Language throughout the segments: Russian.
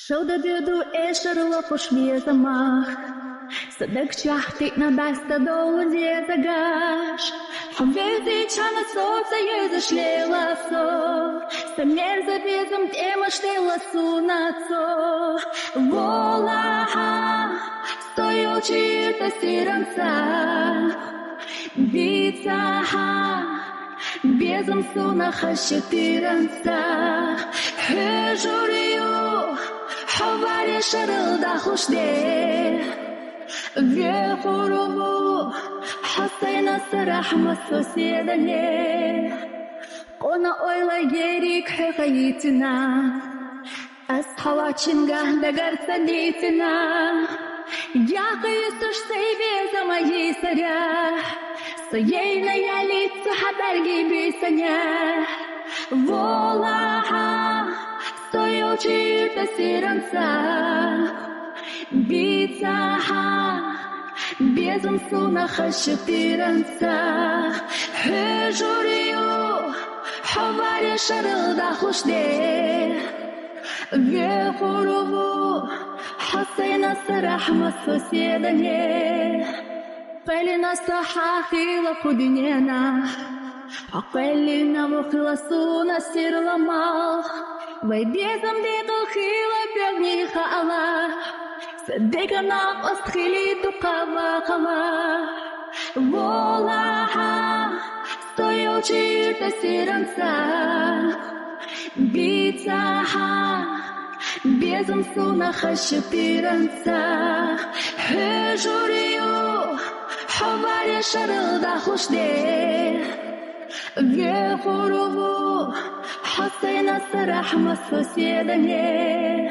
Шоуда дюду эшерла пошве замах. Садак чахтик на даста долу дезагаш. Хавези чана соца езашлела со. Самер за безом тема штела сунацо. Волаха, стоял чьи-то сиранца. Бицаха, безом сунаха щетиранца. Хежурию, حوالي شرد خوشده ويخوروه حسينا سرح مسوسيدني قونا اويلا يريك حقيتنا أصحوا چنگه دگر سديتنا يا قيسوش سيبي زماي سريح سيينا ياليت حبرگي بيسنيا волаха стоял чьи-то сиранца, бицаха, безом сунаха щетиранца, хежурию, хавари шарылда хушде, вехурову, حسينا سرح مسوسيدني, قلنا صحاخي لقدنينا, عقلنا مخلصونا سير لمال, وبيزم ديقل خيلة بيغني خالا, صدقنا أصخيلي تقاما خلا, волаха, стоял чьи-то сиранца, бицаха, безом сунаха щетиранца, хежурию, حوالي شرد خوشده ويخوروه حسينا سرح مسوسيدني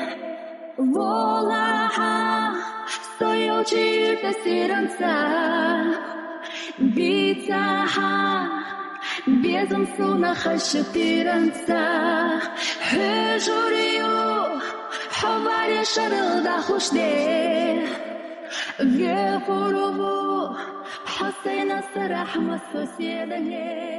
волаха стоял чьи-то сиранца, бицаха, безом сунаха щетиранца, хежурию, حوالي شرد خوشده ويخوروه حسينا سرح مسوسيدني